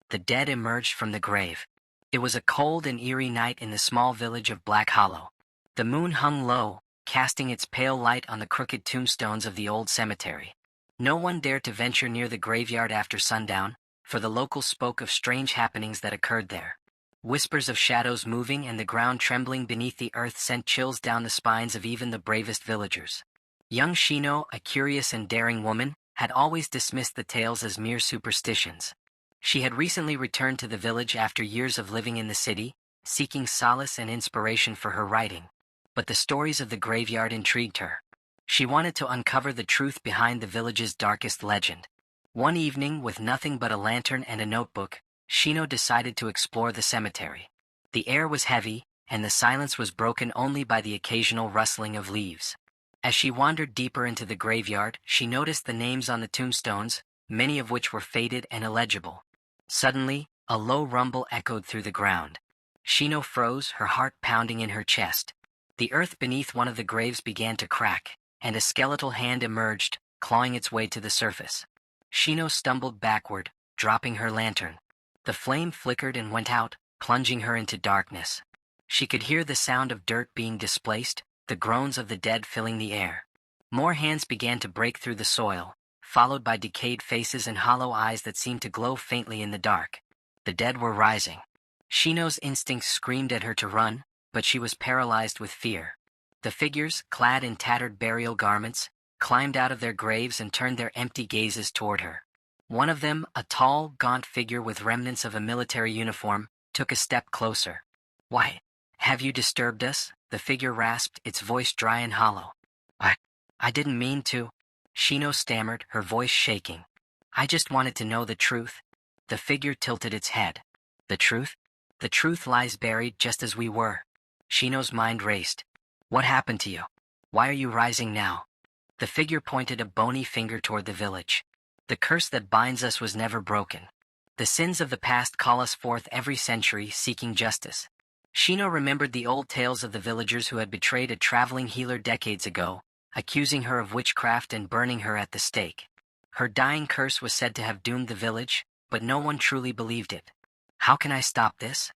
the dead emerged from the grave. It was a cold and eerie night in the small village of Black Hollow. The moon hung low, casting its pale light on the crooked tombstones of the old cemetery. No one dared to venture near the graveyard after sundown, for the locals spoke of strange happenings that occurred there. Whispers of shadows moving and the ground trembling beneath the earth sent chills down the spines of even the bravest villagers. Young Shino, a curious and daring woman, had always dismissed the tales as mere superstitions. She had recently returned to the village after years of living in the city, seeking solace and inspiration for her writing. But the stories of the graveyard intrigued her. She wanted to uncover the truth behind the village's darkest legend. One evening, with nothing but a lantern and a notebook, Shino decided to explore the cemetery. The air was heavy, and the silence was broken only by the occasional rustling of leaves. As she wandered deeper into the graveyard, she noticed the names on the tombstones, many of which were faded and illegible. Suddenly, a low rumble echoed through the ground. Shino froze, her heart pounding in her chest. The earth beneath one of the graves began to crack, and a skeletal hand emerged, clawing its way to the surface. Shino stumbled backward, dropping her lantern. The flame flickered and went out, plunging her into darkness. She could hear the sound of dirt being displaced, the groans of the dead filling the air. More hands began to break through the soil, followed by decayed faces and hollow eyes that seemed to glow faintly in the dark. The dead were rising. Shino's instincts screamed at her to run, but she was paralyzed with fear. The figures, clad in tattered burial garments, climbed out of their graves and turned their empty gazes toward her. One of them, a tall, gaunt figure with remnants of a military uniform, took a step closer. "Why, have you disturbed us?" the figure rasped, its voice dry and hollow. I didn't mean to," Shino stammered, her voice shaking. "I just wanted to know the truth." The figure tilted its head. "The truth? The truth lies buried just as we were." Shino's mind raced. "What happened to you? Why are you rising now?" The figure pointed a bony finger toward the village. "The curse that binds us was never broken. The sins of the past call us forth every century, seeking justice." Shino remembered the old tales of the villagers who had betrayed a traveling healer decades ago, accusing her of witchcraft and burning her at the stake. Her dying curse was said to have doomed the village, but no one truly believed it. "How can I stop this?"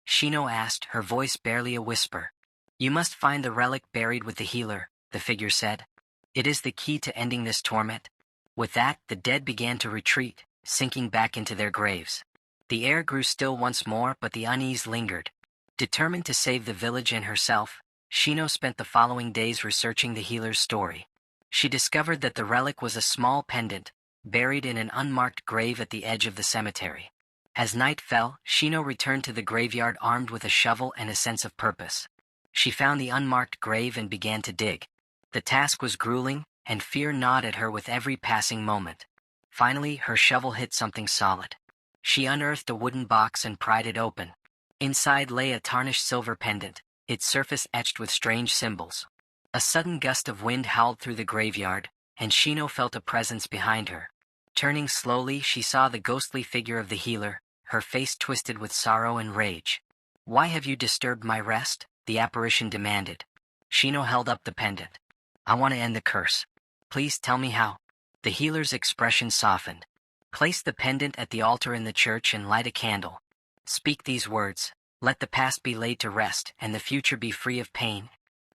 Shino asked, her voice barely a whisper. "You must find the relic buried with the healer," the figure said. "It is the key to ending this torment." With that, the dead began to retreat, sinking back into their graves. The air grew still once more, but the unease lingered. Determined to save the village and herself, Shino spent the following days researching the healer's story. She discovered that the relic was a small pendant, buried in an unmarked grave at the edge of the cemetery. As night fell, Shino returned to the graveyard armed with a shovel and a sense of purpose. She found the unmarked grave and began to dig. The task was grueling, and fear gnawed at her with every passing moment. Finally, her shovel hit something solid. She unearthed a wooden box and pried it open. Inside lay a tarnished silver pendant, its surface etched with strange symbols. A sudden gust of wind howled through the graveyard, and Shino felt a presence behind her. Turning slowly, she saw the ghostly figure of the healer, her face twisted with sorrow and rage. "Why have you disturbed my rest?" the apparition demanded. Shino held up the pendant. "I want to end the curse. Please tell me how." The healer's expression softened. "Place the pendant at the altar in the church and light a candle. Speak these words: 'Let the past be laid to rest, and the future be free of pain.'"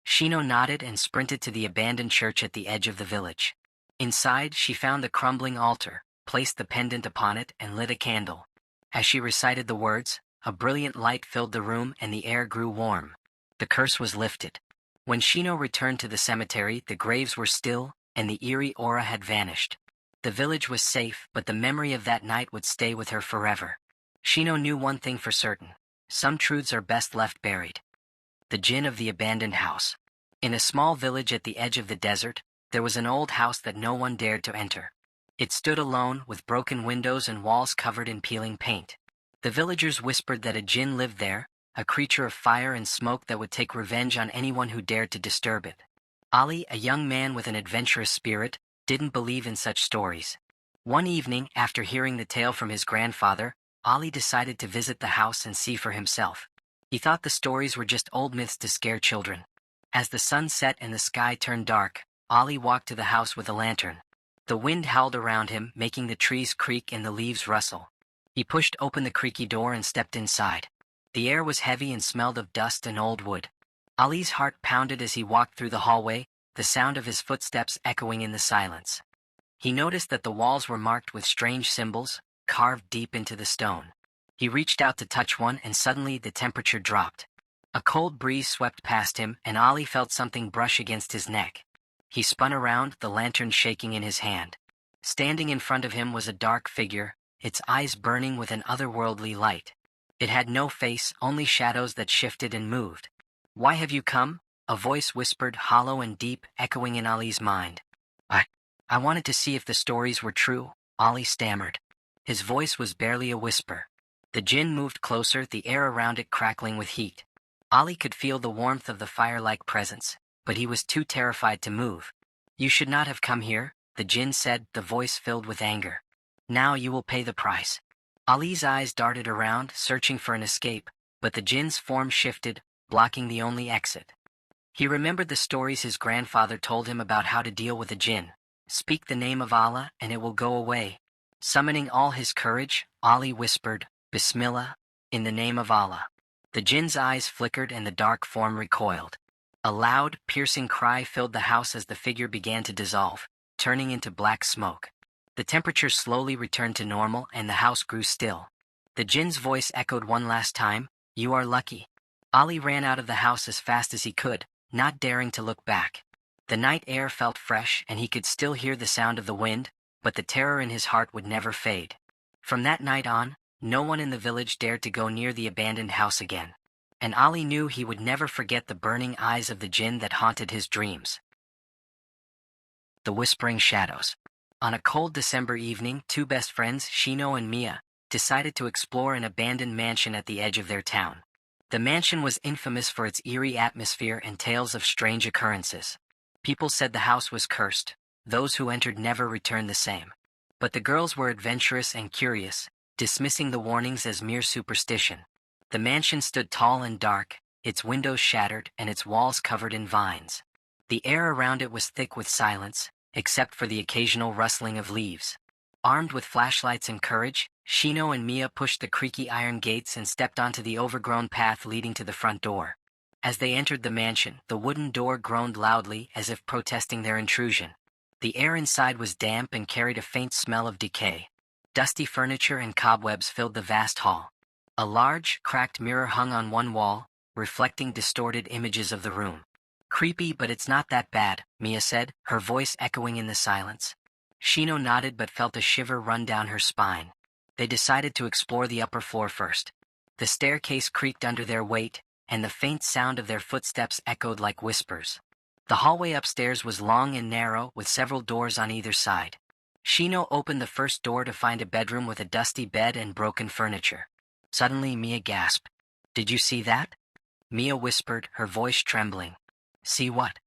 Shino nodded and sprinted to the abandoned church at the edge of the village. Inside, she found the crumbling altar, placed the pendant upon it, and lit a candle. As she recited the words, a brilliant light filled the room and the air grew warm. The curse was lifted. When Shino returned to the cemetery, the graves were still, and the eerie aura had vanished. The village was safe, but the memory of that night would stay with her forever. Shino knew one thing for certain: some truths are best left buried. The Djinn of the Abandoned House. In a small village at the edge of the desert, there was an old house that no one dared to enter. It stood alone, with broken windows and walls covered in peeling paint. The villagers whispered that a Djinn lived there, a creature of fire and smoke that would take revenge on anyone who dared to disturb it. Ali, a young man with an adventurous spirit, didn't believe in such stories. One evening, after hearing the tale from his grandfather, Ali decided to visit the house and see for himself. He thought the stories were just old myths to scare children. As the sun set and the sky turned dark, Ali walked to the house with a lantern. The wind howled around him, making the trees creak and the leaves rustle. He pushed open the creaky door and stepped inside. The air was heavy and smelled of dust and old wood. Ali's heart pounded as he walked through the hallway, the sound of his footsteps echoing in the silence. He noticed that the walls were marked with strange symbols, carved deep into the stone. He reached out to touch one and suddenly the temperature dropped. A cold breeze swept past him and Ali felt something brush against his neck. He spun around, the lantern shaking in his hand. Standing in front of him was a dark figure, its eyes burning with an otherworldly light. It had no face, only shadows that shifted and moved. "Why have you come?" a voice whispered, hollow and deep, echoing in Ali's mind. I wanted to see if the stories were true," Ali stammered. His voice was barely a whisper. The jinn moved closer, the air around it crackling with heat. Ali could feel the warmth of the fire-like presence, but he was too terrified to move. "You should not have come here," the jinn said, the voice filled with anger. "Now you will pay the price." Ali's eyes darted around, searching for an escape, but the jinn's form shifted, blocking the only exit. He remembered the stories his grandfather told him about how to deal with a jinn. "Speak the name of Allah and it will go away." Summoning all his courage, Ali whispered, "Bismillah, in the name of Allah." The jinn's eyes flickered and the dark form recoiled. A loud, piercing cry filled the house as the figure began to dissolve, turning into black smoke. The temperature slowly returned to normal and the house grew still. The jinn's voice echoed one last time, "You are lucky." Ali ran out of the house as fast as he could, not daring to look back. The night air felt fresh and he could still hear the sound of the wind, but the terror in his heart would never fade. From that night on, no one in the village dared to go near the abandoned house again. And Ali knew he would never forget the burning eyes of the jinn that haunted his dreams. The Whispering Shadows. On a cold December evening, two best friends, Shino and Mia, decided to explore an abandoned mansion at the edge of their town. The mansion was infamous for its eerie atmosphere and tales of strange occurrences. People said the house was cursed. Those who entered never returned the same. But the girls were adventurous and curious, dismissing the warnings as mere superstition. The mansion stood tall and dark, its windows shattered and its walls covered in vines. The air around it was thick with silence, except for the occasional rustling of leaves. Armed with flashlights and courage, Shino and Mia pushed the creaky iron gates and stepped onto the overgrown path leading to the front door. As they entered the mansion, the wooden door groaned loudly as if protesting their intrusion. The air inside was damp and carried a faint smell of decay. Dusty furniture and cobwebs filled the vast hall. A large, cracked mirror hung on one wall, reflecting distorted images of the room. "Creepy, but it's not that bad," Mia said, her voice echoing in the silence. Shino nodded but felt a shiver run down her spine. They decided to explore the upper floor first. The staircase creaked under their weight, and the faint sound of their footsteps echoed like whispers. The hallway upstairs was long and narrow, with several doors on either side. Shino opened the first door to find a bedroom with a dusty bed and broken furniture. Suddenly, Mia gasped. "Did you see that?" Mia whispered, her voice trembling. "See what?"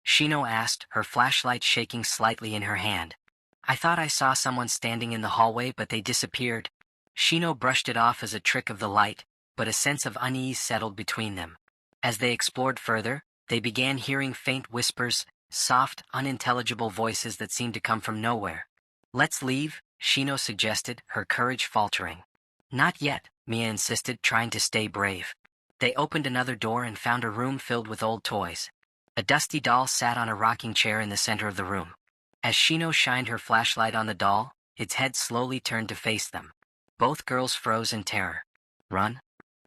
Shino asked, her flashlight shaking slightly in her hand. "I thought I saw someone standing in the hallway, but they disappeared." Shino brushed it off as a trick of the light, but a sense of unease settled between them. As they explored further, they began hearing faint whispers, soft, unintelligible voices that seemed to come from nowhere. "Let's leave," Shino suggested, her courage faltering. "Not yet," Mia insisted, trying to stay brave. They opened another door and found a room filled with old toys. A dusty doll sat on a rocking chair in the center of the room. As Shino shined her flashlight on the doll, its head slowly turned to face them. Both girls froze in terror. "Run!"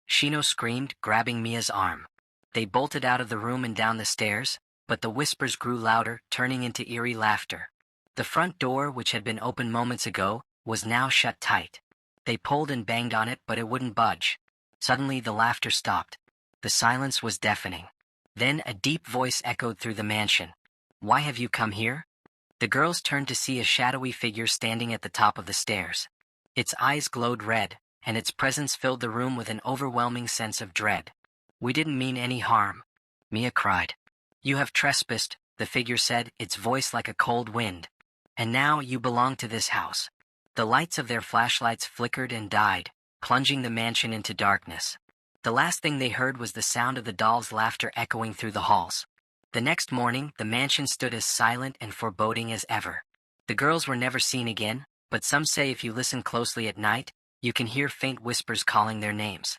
Shino screamed, grabbing Mia's arm. They bolted out of the room and down the stairs, but the whispers grew louder, turning into eerie laughter. The front door, which had been open moments ago, was now shut tight. They pulled and banged on it, but it wouldn't budge. Suddenly the laughter stopped. The silence was deafening. Then a deep voice echoed through the mansion. "Why have you come here?" The girls turned to see a shadowy figure standing at the top of the stairs. Its eyes glowed red, and its presence filled the room with an overwhelming sense of dread. "We didn't mean any harm," Mia cried. "You have trespassed," the figure said, its voice like a cold wind. "And now you belong to this house." The lights of their flashlights flickered and died, plunging the mansion into darkness. The last thing they heard was the sound of the doll's laughter echoing through the halls. The next morning, the mansion stood as silent and foreboding as ever. The girls were never seen again, but some say if you listen closely at night, You can hear faint whispers calling their names.